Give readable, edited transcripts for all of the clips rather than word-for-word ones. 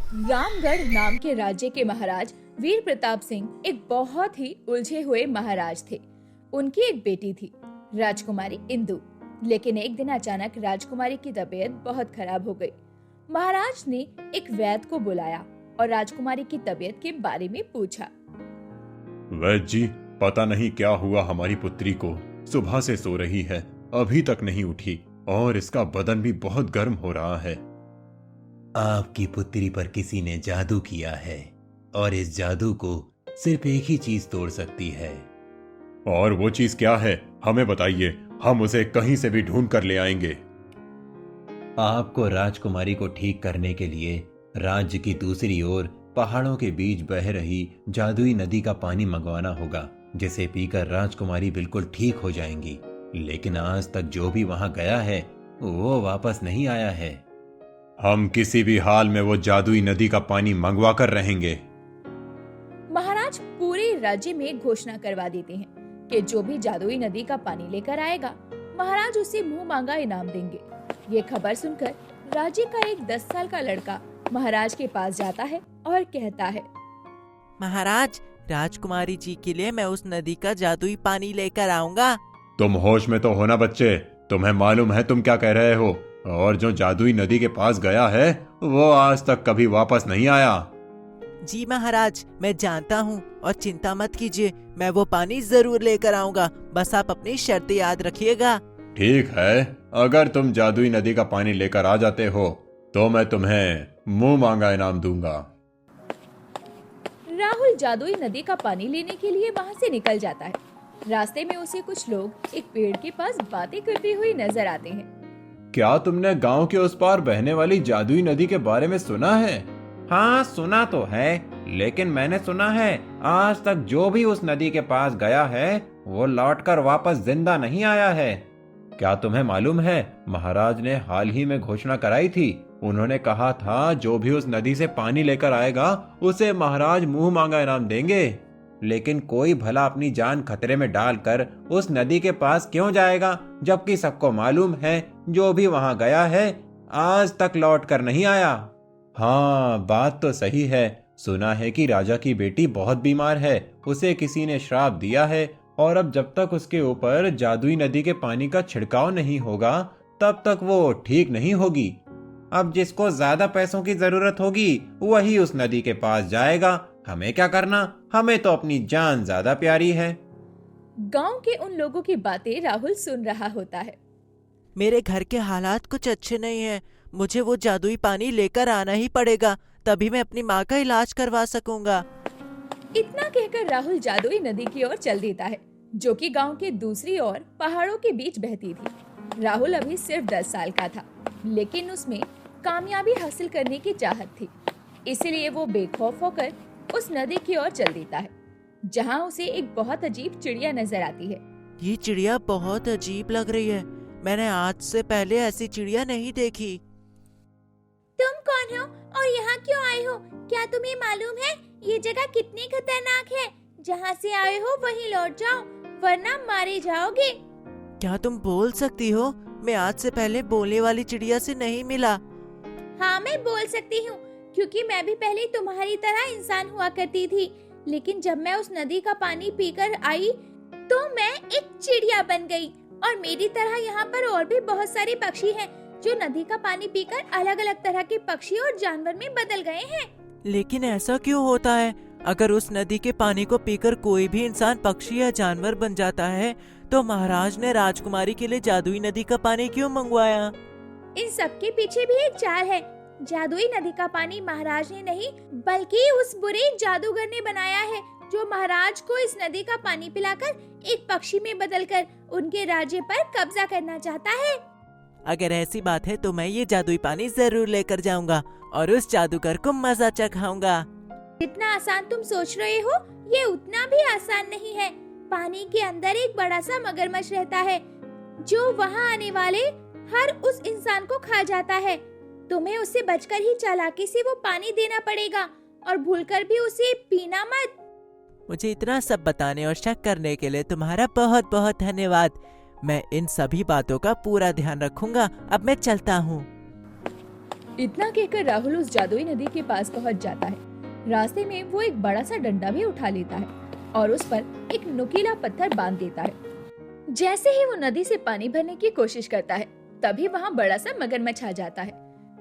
रामगढ़ नाम के राज्य के महाराज वीर प्रताप सिंह एक बहुत ही उलझे हुए महाराज थे। उनकी एक बेटी थी, राजकुमारी इंदु। लेकिन एक दिन अचानक राजकुमारी की तबीयत बहुत खराब हो गई। महाराज ने एक वैद्य को बुलाया और राजकुमारी की तबीयत के बारे में पूछा। वैद्य जी, पता नहीं क्या हुआ हमारी पुत्री को। सुबह से सो रही है, अभी तक नहीं उठी और इसका बदन भी बहुत गर्म हो रहा है। आपकी पुत्री पर किसी ने जादू किया है और इस जादू को सिर्फ एक ही चीज तोड़ सकती है। और वो चीज क्या है, हमें बताइए, हम उसे कहीं से भी ढूंढ कर ले आएंगे। आपको राजकुमारी को ठीक करने के लिए राज्य की दूसरी ओर पहाड़ों के बीच बह रही जादुई नदी का पानी मंगवाना होगा, जिसे पीकर राजकुमारी बिल्कुल ठीक हो जाएंगी। लेकिन आज तक जो भी वहां गया है वो वापस नहीं आया है। हम किसी भी हाल में वो जादुई नदी का पानी मंगवा कर रहेंगे। महाराज पूरे राज्य में घोषणा करवा देते हैं कि जो भी जादुई नदी का पानी लेकर आएगा, महाराज उसे मुंह मांगा इनाम देंगे। ये खबर सुनकर राज्य का एक 10 साल का लड़का महाराज के पास जाता है और कहता है, महाराज, राजकुमारी जी के लिए मैं उस नदी का जादुई पानी लेकर आऊंगा। तुम होश में तो हो ना बच्चे, तुम्हें मालूम है तुम क्या कह रहे हो? और जो जादुई नदी के पास गया है वो आज तक कभी वापस नहीं आया। जी महाराज, मैं जानता हूँ और चिंता मत कीजिए, मैं वो पानी जरूर लेकर आऊंगा। बस आप अपनी शर्तें याद रखिएगा। ठीक है, अगर तुम जादुई नदी का पानी लेकर आ जाते हो तो मैं तुम्हें मुंह मांगा इनाम दूंगा। राहुल जादुई नदी का पानी लेने के लिए वहाँ से निकल जाता है। रास्ते में उसे कुछ लोग एक पेड़ के पास बातें करते हुए नजर आते हैं। क्या तुमने गांव के उस पार बहने वाली जादुई नदी के बारे में सुना है? हाँ, सुना तो है, लेकिन मैंने सुना है आज तक जो भी उस नदी के पास गया है वो लौटकर वापस जिंदा नहीं आया है। क्या तुम्हें मालूम है, महाराज ने हाल ही में घोषणा कराई थी। उन्होंने कहा था जो भी उस नदी से पानी लेकर आएगा उसे महाराज मुंह मांगा इनाम देंगे। लेकिन कोई भला अपनी जान खतरे में डालकर उस नदी के पास क्यों जाएगा, जबकि सबको मालूम है जो भी वहां गया है आज तक लौट कर नहीं आया। हाँ, बात तो सही है। सुना है कि राजा की बेटी बहुत बीमार है, उसे किसी ने श्राप दिया है और अब जब तक उसके ऊपर जादुई नदी के पानी का छिड़काव नहीं होगा तब तक वो ठीक नहीं होगी। अब जिसको ज्यादा पैसों की जरूरत होगी वही उस नदी के पास जाएगा। हमें क्या करना, हमें तो अपनी जान ज्यादा प्यारी है। गांव के उन लोगों की बातें राहुल सुन रहा होता है। मेरे घर के हालात कुछ अच्छे नहीं हैं। मुझे वो जादुई पानी लेकर आना ही पड़ेगा, तभी मैं अपनी माँ का इलाज करवा सकूंगा। इतना कहकर राहुल जादुई नदी की ओर चल देता है, जो कि गांव के दूसरी ओर पहाड़ों के बीच बहती थी। राहुल अभी सिर्फ 10 साल का था, लेकिन उसमें कामयाबी हासिल करने की चाहत थी। इसीलिए वो बेखौफ होकर उस नदी की ओर चल देता है, जहाँ उसे एक बहुत अजीब चिड़िया नजर आती है। ये चिड़िया बहुत अजीब लग रही है। मैंने आज से पहले ऐसी चिड़िया नहीं देखी। तुम कौन हो और यहाँ क्यों आए हो? क्या तुम्हें मालूम है ये जगह कितनी खतरनाक है? जहाँ से आए हो वहीं लौट जाओ, वरना मारे जाओगे। क्या तुम बोल सकती हो? मैं आज से पहले बोलने वाली चिड़िया से नहीं मिला। हाँ, मैं बोल सकती हूँ, क्योंकि मैं भी पहले तुम्हारी तरह इंसान हुआ करती थी। लेकिन जब मैं उस नदी का पानी पीकर आई तो मैं एक चिड़िया बन गई। और मेरी तरह यहाँ पर और भी बहुत सारे पक्षी हैं जो नदी का पानी पीकर अलग अलग तरह के पक्षी और जानवर में बदल गए हैं। लेकिन ऐसा क्यों होता है? अगर उस नदी के पानी को पीकर कोई भी इंसान पक्षी या जानवर बन जाता है तो महाराज ने राजकुमारी के लिए जादुई नदी का पानी क्यों मंगवाया? इन सब के पीछे भी एक चाल है। जादुई नदी का पानी महाराज ने नहीं, बल्कि उस बुरे जादूगर ने बनाया है, जो महाराज को इस नदी का पानी पिलाकर एक पक्षी में बदलकर उनके राज्य पर कब्जा करना चाहता है। अगर ऐसी बात है तो मैं ये जादुई पानी जरूर लेकर जाऊंगा और उस जादूगर को मजा चखाऊंगा। जितना आसान तुम सोच रहे हो, ये उतना भी आसान नहीं है। पानी के अंदर एक बड़ा सा मगरमच्छ रहता है, जो वहाँ आने वाले हर उस इंसान को खा जाता है। तुम्हें उससे बचकर ही चालाकी से वो पानी देना पड़ेगा और भूलकर भी उसे पीना मत। मुझे इतना सब बताने और शक करने के लिए तुम्हारा बहुत बहुत धन्यवाद। मैं इन सभी बातों का पूरा ध्यान रखूंगा। अब मैं चलता हूँ। इतना कहकर राहुल उस जादुई नदी के पास पहुंच जाता है। रास्ते में वो एक बड़ा सा डंडा भी उठा लेता है और उस पर एक नुकीला पत्थर बांध देता है। जैसे ही वो नदी से पानी भरने की कोशिश करता है, तभी वहाँ बड़ा सा मगरमच्छ आ जाता है।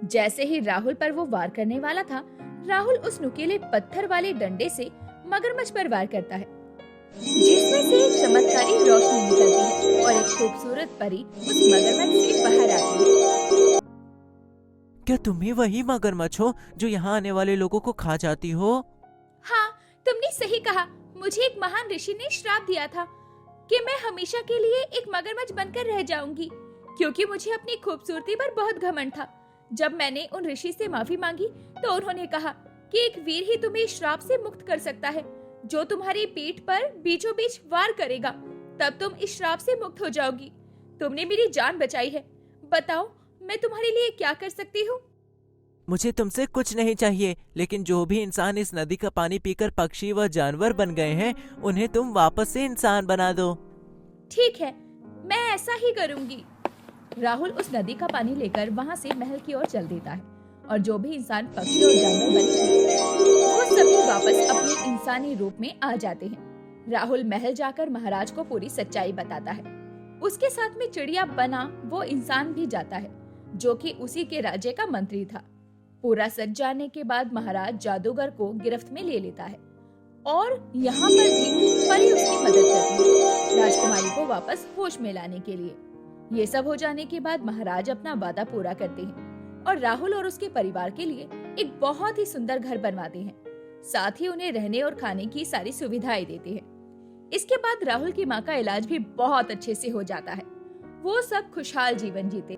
जैसे ही राहुल पर वो वार करने वाला था, राहुल उस नुकीले पत्थर वाले डंडे से मगरमच्छ पर वार करता है, जिसमें से एक चमत्कारी रोशनी निकलती है और एक खूबसूरत परी उस मगरमच्छ से बाहर आती है। क्या तुम ही वही मगरमच्छ हो जो यहाँ आने वाले लोगों को खा जाती हो? हाँ, तुमने सही कहा। मुझे एक महान ऋषि ने श्राप दिया था कि मैं हमेशा के लिए एक मगरमच्छ बनकर रह जाऊंगी, क्योंकि मुझे अपनी खूबसूरती पर बहुत घमंड था। जब मैंने उन ऋषि से माफी मांगी तो उन्होंने कहा कि एक वीर ही तुम्हें इस श्राप से मुक्त कर सकता है, जो तुम्हारी पीठ पर बीचों बीच वार करेगा। तब तुम इस श्राप से मुक्त हो जाओगी। तुमने मेरी जान बचाई है। बताओ, मैं तुम्हारे लिए क्या कर सकती हूँ? मुझे तुमसे कुछ नहीं चाहिए, लेकिन जो भी इंसान इस नदी का पानी पीकर पक्षी व जानवर बन गए हैं, उन्हें तुम वापस से इंसान बना दो। ठीक है, मैं ऐसा ही करूंगी। राहुल उस नदी का पानी लेकर वहाँ से महल की ओर चल देता है और जो भी इंसान पक्षी और जानवर बने थे, वो सभी वापस अपने इंसानी रूप में आ जाते हैं। राहुल महल जाकर महाराज को पूरी सच्चाई बताता है। उसके साथ में चिड़िया बना वो इंसान भी जाता है, जो कि उसी के राज्य का मंत्री था। पूरा सच जानने के बाद महाराज जादूगर को गिरफ्त में ले लेता है और यहाँ पर भी परी उसकी मदद करती है, राजकुमारी को वापस होश में लाने के लिए। ये सब हो जाने के बाद महाराज अपना वादा पूरा करते हैं और राहुल और उसके परिवार के लिए एक बहुत ही सुंदर घर बनवाते हैं। साथ ही उन्हें रहने और खाने की सारी सुविधाएं देते हैं। इसके बाद राहुल की माँ का इलाज भी बहुत अच्छे से हो जाता है। वो सब खुशहाल जीवन जीते।